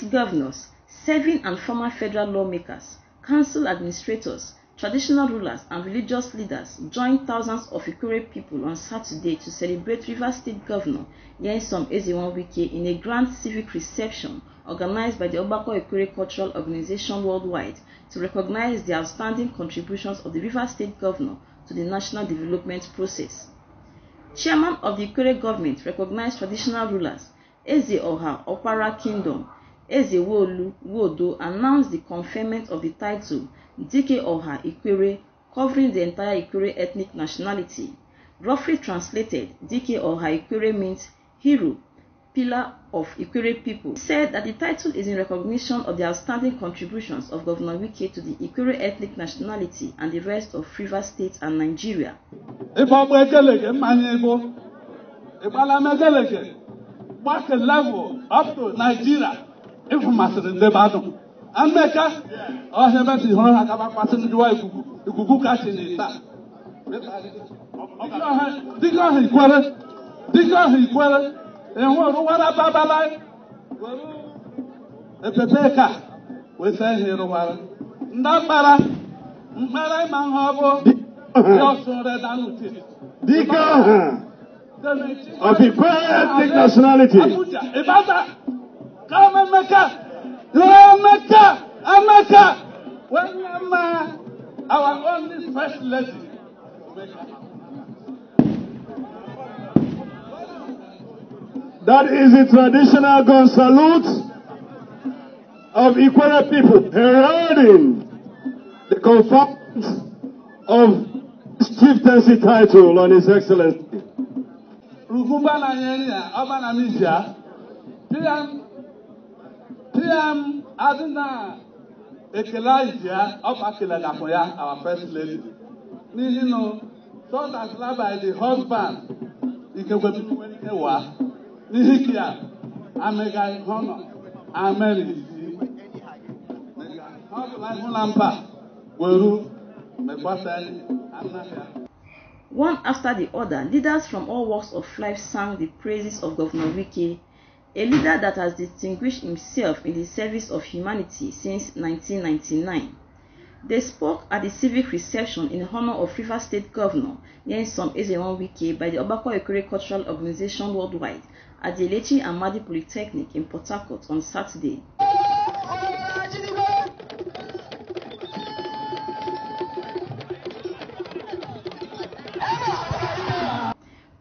state governors, serving and former federal lawmakers, council administrators, traditional rulers and religious leaders joined thousands of Ikure people on Saturday to celebrate Rivers State Governor Nyesom Ezeanwike in a grand civic reception organized by the Ogbako Ikure Cultural Organization worldwide to recognize the outstanding contributions of the Rivers State Governor to the national development process. Chairman of the Ikure government recognized traditional rulers Eze Oha Okpara Kingdom, Eze Wolu Wodo announced the conferment of the title Dike Oha Ikure, covering the entire Ikure ethnic nationality. Roughly translated, Dike Oha Ikure means hero, pillar of Ikure people. He said that the title is in recognition of the outstanding contributions of Governor Wike to the Ikure ethnic nationality and the rest of Rivers State and Nigeria. Back a level up to Nigeria, if Master in the battle. And make us, or have a passing the wife who could catch in the back. Dig on and what about life? A pepeka, we say here a while. Nambara, Mara Manhabo, also read down with it. Dig of the ethnic nationality. Come and America. When our only first lady. That is the traditional gun salute of Ikure people, heralding the conference of chieftaincy title on His Excellency. Rugubana Yenia, Abana Misia, PM Adina Ekelaisia of Akela, our first lady. Nihino, so that by the husband, Ikewa, Nihikia, Amega Honor, Ameri, Lampa, Weru, Mepasani, Anaka. One after the other, leaders from all walks of life sang the praises of Governor Wike, a leader that has distinguished himself in the service of humanity since 1999. They spoke at the civic reception in honor of Rivers State Governor Nyesom Ezeanwike by the Ogbako Ikure Cultural Organization worldwide at the Elechi Amadi Polytechnic in Port Harcourt on Saturday.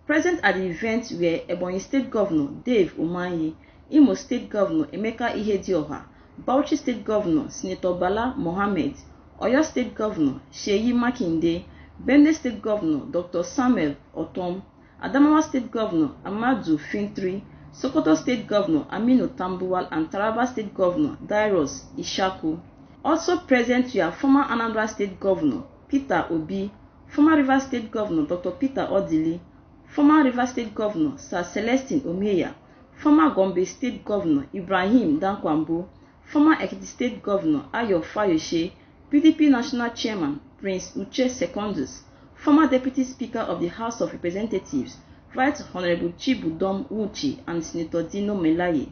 Present at the event were Ebonyi State Governor Dave Umahi, Imo State Governor Emeka Ihedioha, Bauchi State Governor Senator Bala Mohammed, Oyo State Governor Sheyi Makinde, Benue State Governor Dr. Samuel Otom, Adamawa State Governor Amadou Fintri, Sokoto State Governor Aminu Tambuwal, and Taraba State Governor Dairos Ishaku. Also present were former Anambra State Governor Peter Obi, former Rivers State Governor Dr. Peter Odili, former Rivers State Governor Sir Celestine Omeya, former Gombe State Governor Ibrahim Dankwambu, former Ekiti State Governor Ayo Fayose, PDP National Chairman Prince Uche Secondus, former Deputy Speaker of the House of Representatives Right Honorable Chibudom Wuchi, and Senator Dino Melaye.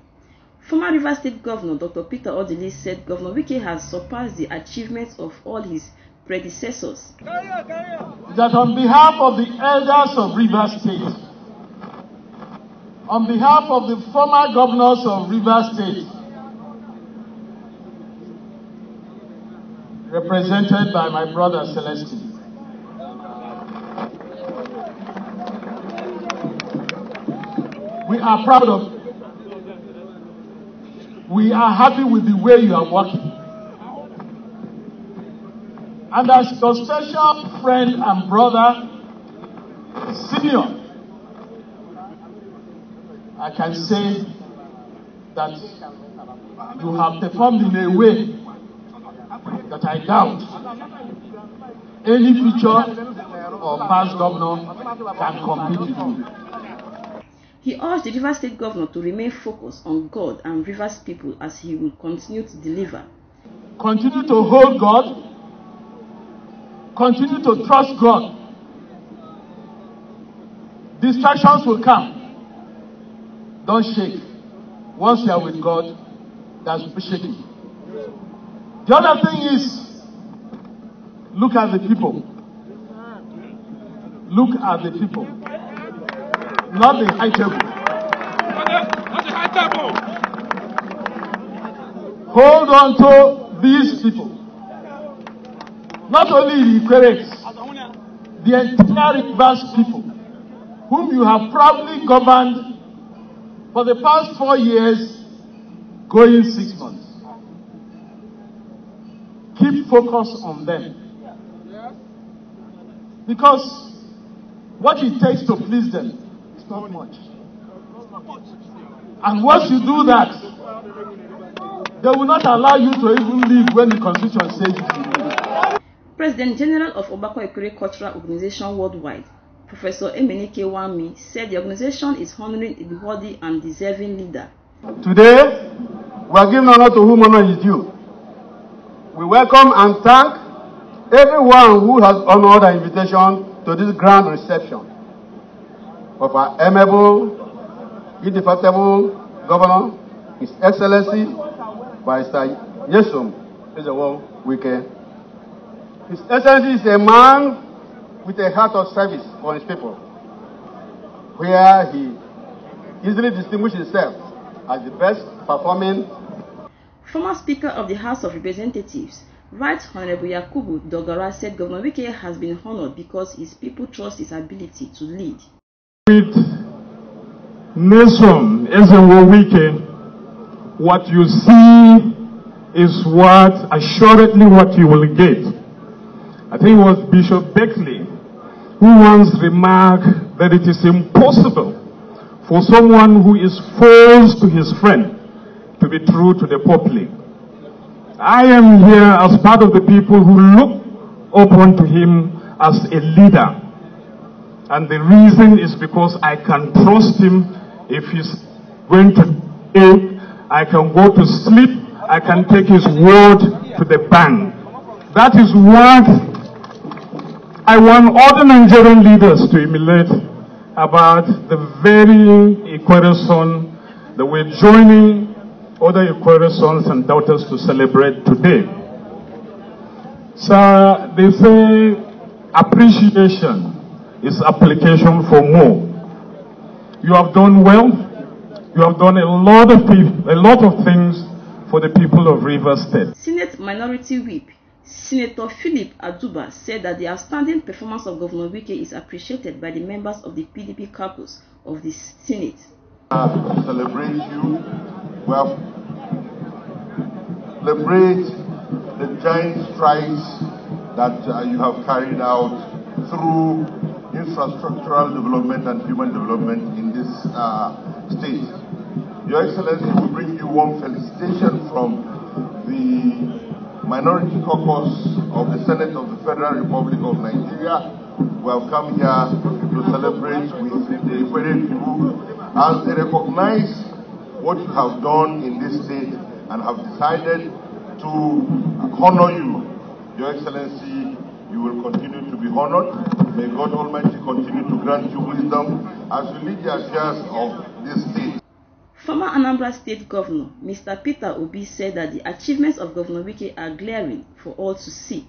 Former Rivers State Governor Dr. Peter Odili said Governor Wike has surpassed the achievements of all his predecessors. That on behalf of the elders of Rivers State, on behalf of the former governors of Rivers State, represented by my brother Celestine, we are proud of you. We are happy with the way you are working. And as your special friend and brother, senior, I can say that you have performed in a way that I doubt any future or past governor can compete with you. He urged the Rivers State Governor to remain focused on God and Rivers people as he will continue to deliver. Continue to hold God. Continue to trust God. Distractions will come. Don't shake. Once you are with God, that should be shaken. The other thing is, look at the people. Look at the people. Not the high table. Not the high table. Hold on to these people. Not only the Ikwerets, the entire Rivers people, whom you have proudly governed for the past 4 years, going 6 months. Keep focus on them. Because what it takes to please them is not much. And once you do that, they will not allow you to even leave when the Constitution says you should leave. President General of Obako Ekwere Cultural Organization Worldwide, Professor Emenike Wami, said the organization is honoring a worthy and deserving leader. Today, we are giving honor to whom honor is due. We welcome and thank everyone who has honored our invitation to this grand reception of our amiable, indefatigable Governor, His Excellency, Barrister Nyesom Ezewo Wike. His Excellency is a man with a heart of service for his people, where he easily distinguished himself as the best performing. Former Speaker of the House of Representatives, Right Honorable Yakubu Dogara, said Governor Wike has been honored because his people trust his ability to lead. With Nyesom Ezewo Wike, what you see is assuredly what you will get. I think it was Bishop Beckley who once remarked that it is impossible for someone who is false to his friend to be true to the public. I am here as part of the people who look upon to him as a leader. And the reason is because I can trust him. If he's going to eat, I can go to sleep. I can take his word to the bank. That is what I want other Nigerian leaders to emulate about the very Ekwere son that we're joining other Ekwere sons and daughters to celebrate today. So they say appreciation is application for more. You have done well. You have done a lot of things for the people of Rivers State. Senate Minority Whip Senator Philip Aduba said that the outstanding performance of Governor Wike is appreciated by the members of the PDP caucus of the Senate. Celebrate you. Well, celebrate the giant strides that you have carried out through infrastructural development and human development in this state. Your Excellency, we bring you warm felicitation from the Minority Caucus of the Senate of the Federal Republic of Nigeria. We have come here to celebrate with the Ekwere people as they recognize what you have done in this state and have decided to honor you. Your Excellency, you will continue to be honored. May God Almighty continue to grant you wisdom as you lead the affairs of this state. Former Anambra State Governor, Mr. Peter Obi, said that the achievements of Governor Wike are glaring for all to see.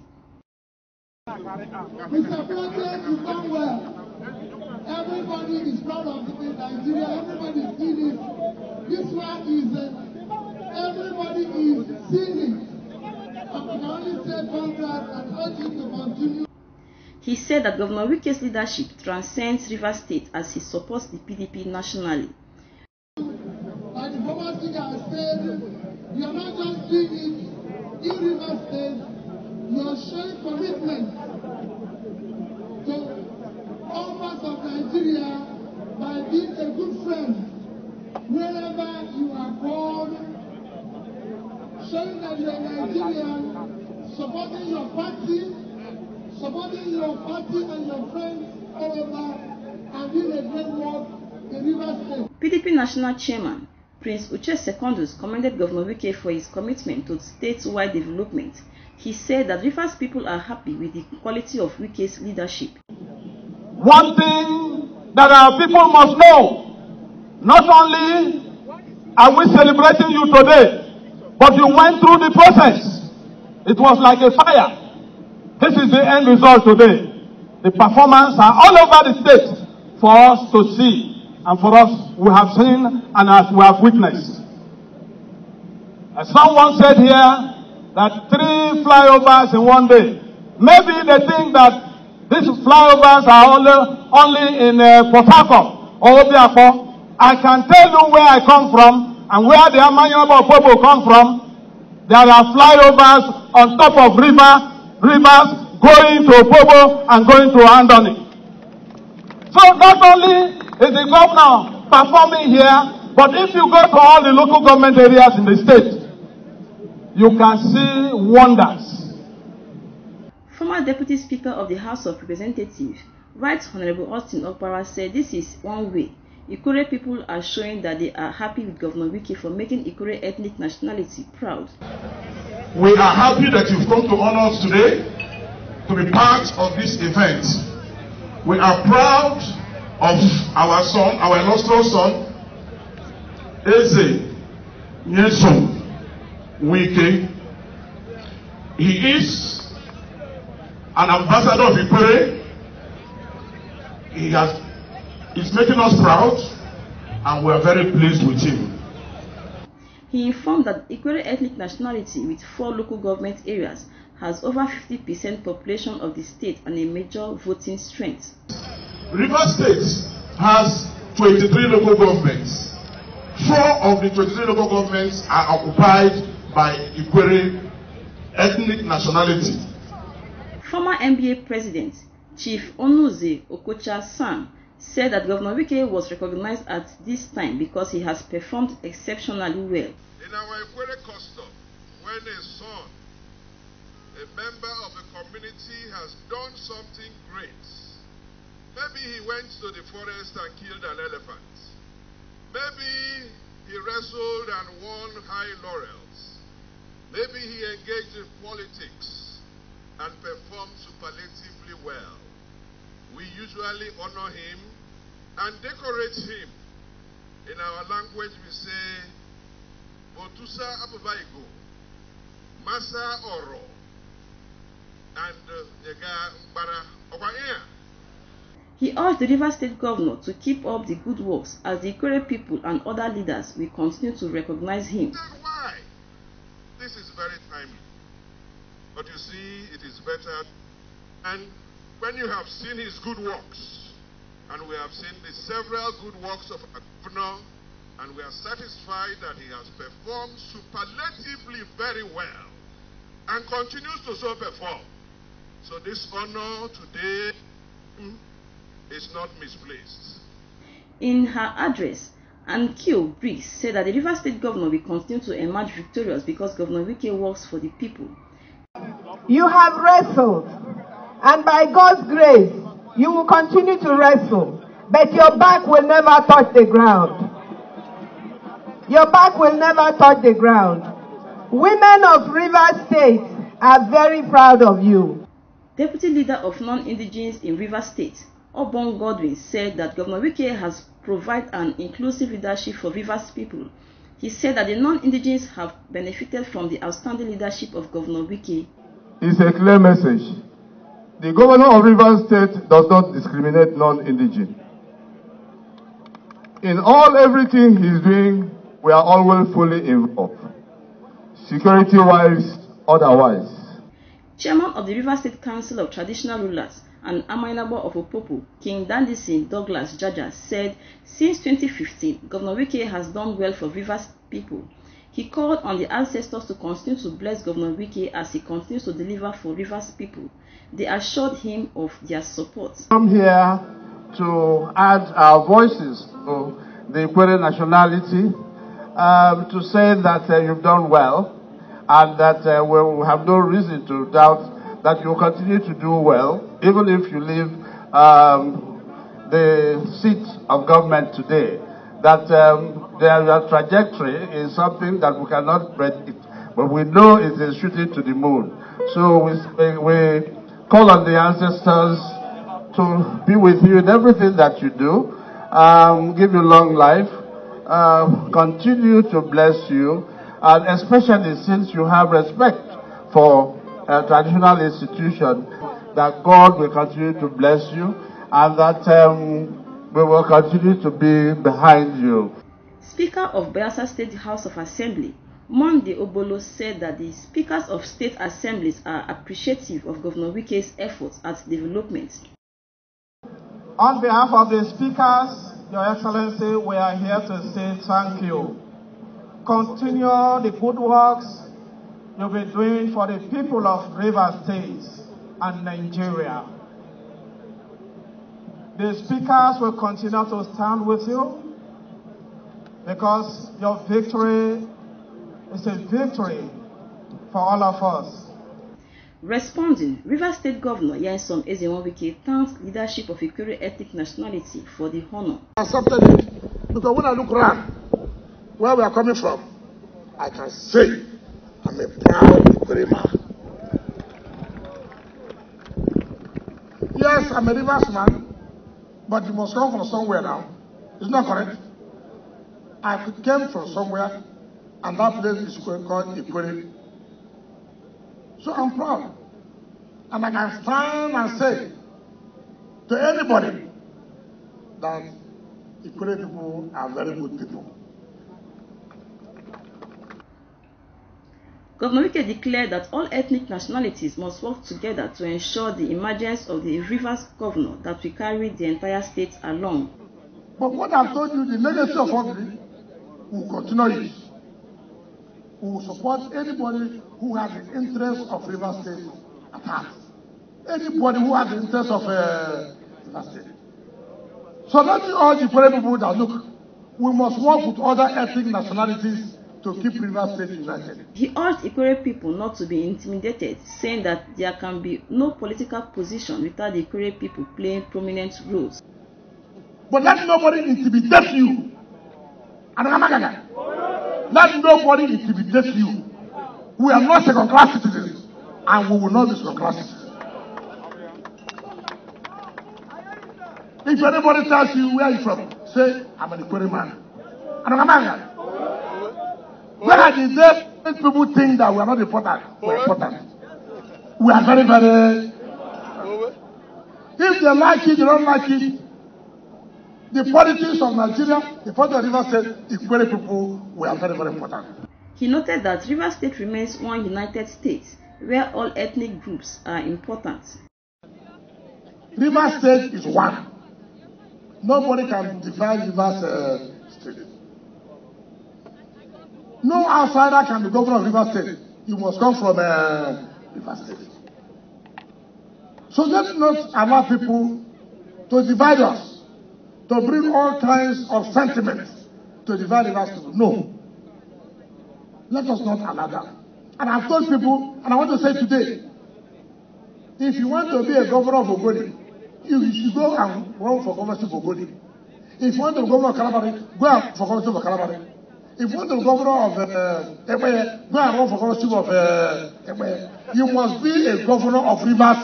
Mr. President, you've done well. Everybody is proud of Nigeria. Everybody is seeing it. This one is, everybody is seeing it. I can only say congrats and urge you to continue. He said that Governor Wike's leadership transcends Rivers State as he supports the PDP nationally. Like the former speaker has said, you are not just doing it in Rivers State, you are showing commitment to all parts of Nigeria by being a good friend wherever you are called, showing that you are Nigerian, supporting your party and your friends all over, and doing a great work in Rivers State. PDP National Chairman Prince Uche Secondus commended Governor Wike for his commitment to statewide development. He said that Rivers people are happy with the quality of Wike's leadership. One thing that our people must know, not only are we celebrating you today, But you went through the process. It was like a fire. This is the end result today. The performance are all over the state for us to see. And for us, we have seen and as we have witnessed. As someone said here, that 3 flyovers in one day. Maybe they think that these flyovers are only in Port Harcourt or Obiako. I can tell you where I come from and where the Amanyobo people come from. There are flyovers on top of rivers going to Opobo and going to Andoni. So not only is the governor performing here, but if you go to all the local government areas in the state, you can see wonders. Former Deputy Speaker of the House of Representatives, Right Honorable Austin Okpara, said this is one way Ikore people are showing that they are happy with Governor Wike for making Ikore ethnic nationality proud. We are happy that you've come to honor us today to be part of this event. We are proud of our son, our illustrious son, Eze Nyesom Wike. He is an ambassador of Ikore. He's making us proud, and we are very pleased with him. He informed that Ikore ethnic nationality with 4 local government areas has over 50% population of the state and a major voting strength. Rivers State has 23 local governments. 4 of the 23 local governments are occupied by Ikore ethnic nationality. Former NBA President Chief Onuze Okocha-San said that Governor Wike was recognized at this time because he has performed exceptionally well. In our Ikore custom, when a son, a member of a community, has done something great, maybe he went to the forest and killed an elephant, maybe he wrestled and won high laurels, maybe he engaged in politics and performed superlatively well, we usually honor him and decorate him. In our language we say, Botusa Abubaigo, Masa Oro, and Yega Mbara Okwanya. He urged the Rivers State Governor to keep up the good works as the Ikore people and other leaders will continue to recognize him. Why? This is very timely. But you see, it is better. And when you have seen his good works, and we have seen the several good works of a governor, and we are satisfied that he has performed superlatively very well, and continues to so perform. So this honor today is not misplaced. In her address, Ankyo Briggs said that the Rivers State Governor will continue to emerge victorious because Governor Wike works for the people. You have wrestled, and by God's grace, you will continue to wrestle, but your back will never touch the ground. Your back will never touch the ground. Women of Rivers State are very proud of you. Deputy Leader of Non-Indigenous in Rivers State, Obon Godwin, said that Governor Wike has provided an inclusive leadership for Rivers people. He said that the non-indigenous have benefited from the outstanding leadership of Governor Wike. It's a clear message. The governor of Rivers State does not discriminate non-indigenous. In everything he's doing, we are always fully involved, security-wise, otherwise. Chairman of the Rivers State Council of Traditional Rulers and Amainabo of Opopo, King Dandison Douglas Jaja, said since 2015, Governor Wike has done well for Rivers people. He called on the ancestors to continue to bless Governor Wike as he continues to deliver for Rivers people. They assured him of their support. I'm here to add our voices to the Ikore nationality, to say that you've done well, and that we have no reason to doubt that you'll continue to do well, even if you leave the seat of government today. That their trajectory is something that we cannot predict, but we know it is shooting to the moon. So we call on the ancestors to be with you in everything that you do, give you long life, continue to bless you, and especially since you have respect for traditional institutions, that God will continue to bless you and that we will continue to be behind you. Speaker of Bayelsa State House of Assembly, Monday Obolo, said that the speakers of state assemblies are appreciative of Governor Wike's efforts at development. On behalf of the speakers, Your Excellency, we are here to say thank you. Continue the good works you've been doing for the people of Rivers State and Nigeria. The speakers will continue to stand with you because your victory is a victory for all of us. Responding, Rivers State Governor Nyesom Ezenwo-Wike thanked leadership of Ikwerre ethnic nationality for the honor. I accepted it because when I look around where we are coming from, I can say I'm a proud Ikwerre man. Yes, I'm a Rivers man, but you must come from somewhere now. It's not correct. I came from somewhere, and that place is called Ikwerre. So I'm proud. And I can stand and say to anybody that Ikwerre people are very good people. Governor Wike declared that all ethnic nationalities must work together to ensure the emergence of the Rivers governor that will carry the entire state along. But what I've told you, the legacy of Ogri will continue it. We will support anybody who has the interest of Rivers State at heart. Anybody who has the interest of Rivers State. So let me urge the people that look, we must work with other ethnic nationalities to keep Rivers State united. He urged Ikwerre people not to be intimidated, saying that there can be no political position without the Ikwerre people playing prominent roles. But let nobody intimidate you. Let nobody intimidate you. We are not second-class citizens, and we will not be second-class citizens. If anybody tells you where you're from, say, I'm an Ikwerre man. Where are the day people think that we are not important? We are important. We are very, very. If they like it, they don't like it. The politics of Nigeria, the politics of Rivers State, Ikwerre people, we are very, very important. He noted that Rivers State remains one united state where all ethnic groups are important. Rivers State is one. Nobody can divide Rivers State. No outsider can be governor of Rivers State. You must come from Rivers State. So let's not allow people to divide us, to bring all kinds of sentiments to divide Rivers State. No. Let us not allow that. And I've told people, and I want to say today, if you want to be a governor of Ogoni, you should go and run for governorship of Ogoni. If you want to be governor of Kalabari, go and for governorship of Kalabari. If you want to be governor of Ekpeye, go and run for governorship of Ekpeye. You must be a governor of Rivers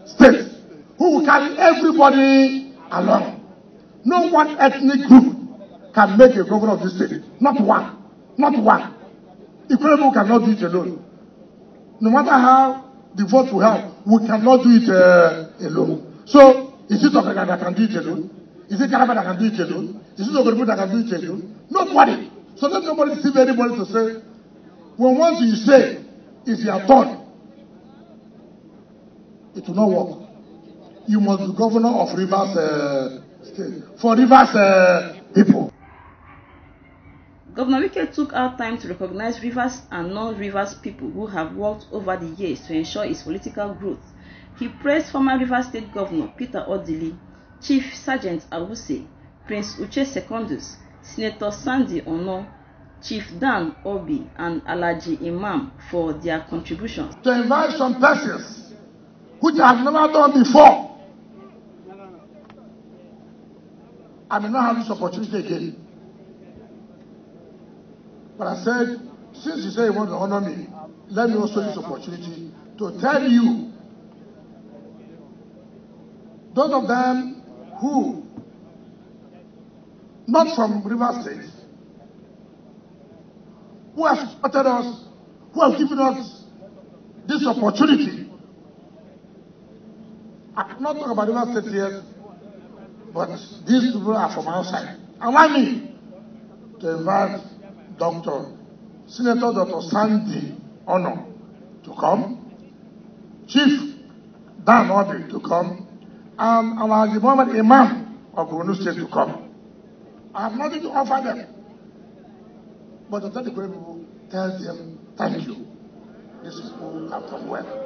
State who will carry everybody along. No one ethnic group can make a governor of this state. Not one. Not one. Ikwerre people cannot do it alone. No matter how the vote we have, we cannot do it alone. So, is it Okada that can do it alone? Is it Kalaba that can do it alone? Is it Ogonibo that can do it alone? Nobody. So let nobody deceive anybody to say, when once you say, it's your turn, it will not work. You must be governor of Rivers State. For Rivers people. Governor Wike took out time to recognize Rivers and non-Rivers people who have worked over the years to ensure its political growth. He praised former Rivers State Governor Peter Odili, Chief Sergeant Awuse, Prince Uche Secondus, Senator Sandy Ono, Chief Dan Obi, and Alhaji Imam for their contributions. To invite some persons which I have never done before. I may not have this opportunity again. But I said, since you say you want to honor me, let me also use this opportunity to tell you, those of them who, not from Rivers State, who have supported us, who have given us this opportunity. I cannot talk about Rivers State here, but these people are from outside. Allow me to invite Senator Dr. Sandy Ono to come, Chief Dan Obi to come, and Alhaji Muhammad Imam of Borno State to come. I have nothing to offer them, but to tell the great people, tell them thank you. These people have done well.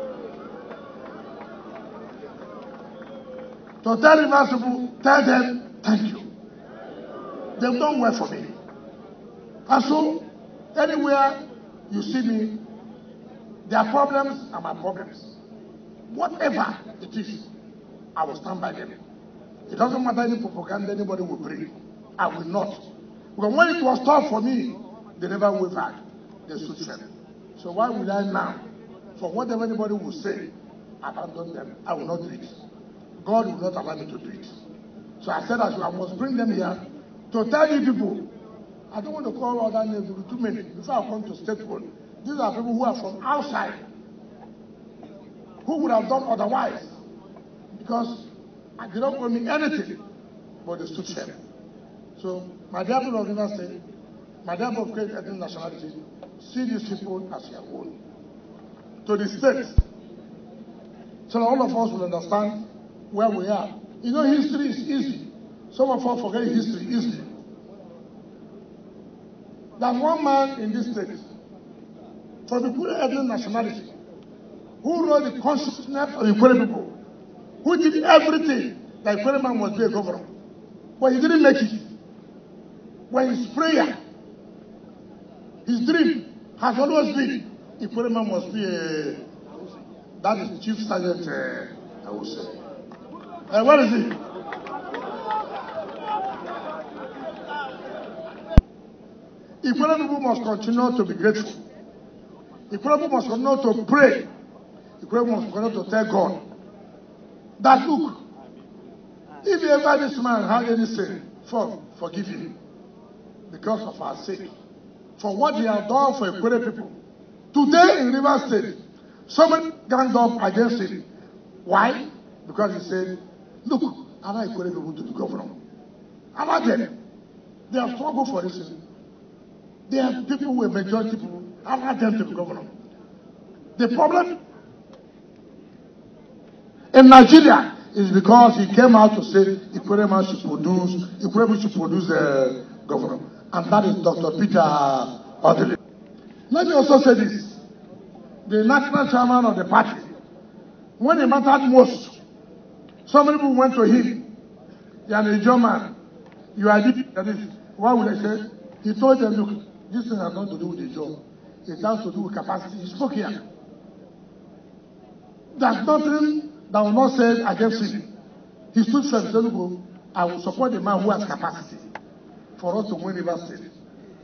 To tell Rivers people, tell them thank you. They've done well for me. And so, anywhere you see me, their problems are my problems. Whatever it is, I will stand by them. It doesn't matter any propaganda anybody will bring. I will not. Because when it was tough for me, they never wavered. They stood firm. So why would I now, for whatever anybody will say, abandon them? I will not do it. God will not allow me to do it. So I said I must bring them here to tell you people. I don't want to call other names, there will be too many. Before I come to statehood, these are people who are from outside, who would have done otherwise, because they don't owe me anything, but they stood firm. So, my dear people of Rivers State, my dear people of great ethnic nationality, see these people as your own. To the state, so that all of us will understand where we are. You know, history is easy. Some of us forget history easily. There's one man in this state, from the Ikure ethnic nationality, who wrote the constitution for the Ikure people, who did everything that Ikure man must be a governor. But he didn't make it. When his prayer, his dream has always been, Ikure man must be a, that is Chief Sergeant, I would say. Where is he? Ikure people must continue to be grateful. Ikure people must continue to pray. Ikure people must continue to tell God that, look, if ever this man had any sin, forgive him because of our sake. For what he has done for Ikure people. Today in Rivers State, somebody ganged up against him. Why? Because he said, look, allow Ikure people to be governor. Allow them. They have struggled for this. They are people who are majority people. Allow them to be governor. The problem in Nigeria is because he came out to say Ikure man should produce a governor. And that is Dr. Peter Odili. Let me also say this. The national chairman of the party, when it mattered most, some people went to him. You are a German. You are this. What would I say? He told them, look, this thing has nothing to do with the job. It has to do with capacity. He spoke here. There's nothing that will not say against him. He stood firm and said, look, I will support the man who has capacity for us to win Rivers State.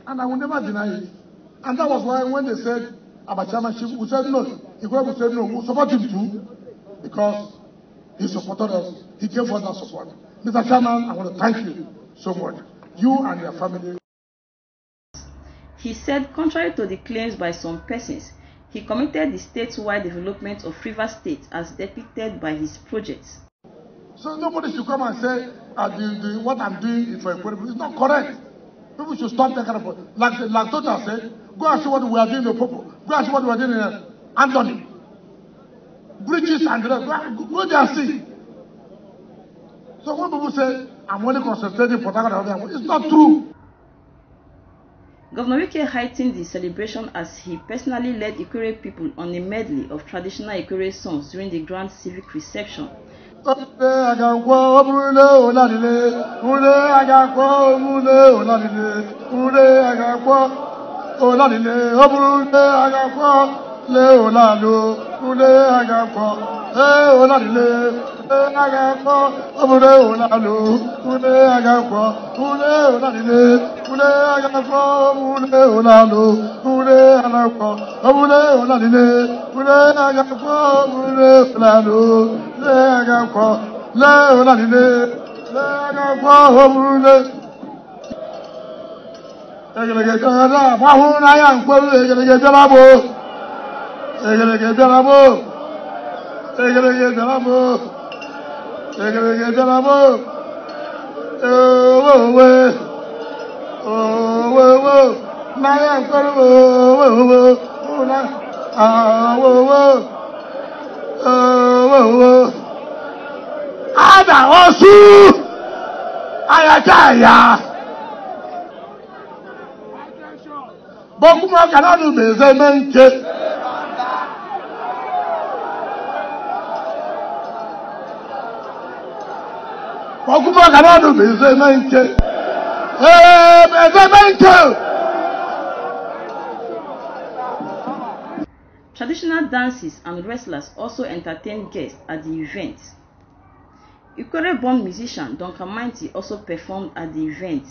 And I will never deny it. And that was why when they said about chairmanship, we said no. Ikure said no, we'll support him too. Because he supported us. He gave us that support. Mr. Chairman, I want to thank you so much. You and your family. He said, contrary to the claims by some persons, he committed the statewide development of Rivers State as depicted by his projects. So nobody should come and say, what I'm doing for Ikure. It's not correct. People should stop that kind of thing. Like Tota said, go and see what we are doing in Opopo. Go and see what we are doing in Anthony. Bridges and the rest. Go there and see. So when people say, I'm only concentrating for that, it's not true. Governor Wike heightened the celebration as he personally led Ikure people on a medley of traditional Ikure songs during the grand civic reception. Egelege jara mahu na ya nkweru egelege jara bo. Egelege jara bo. Egelege jara bo. Egelege jara bo. Oh we. Oh we. Na ya nkweru oh na Ada osu ayakaya Bokuma kanadu bezemente Bokuma kanadu bezemente bezemente Traditional dances and wrestlers also entertained guests at the event. Ikore-born musician Duncan Mighty also performed at the event.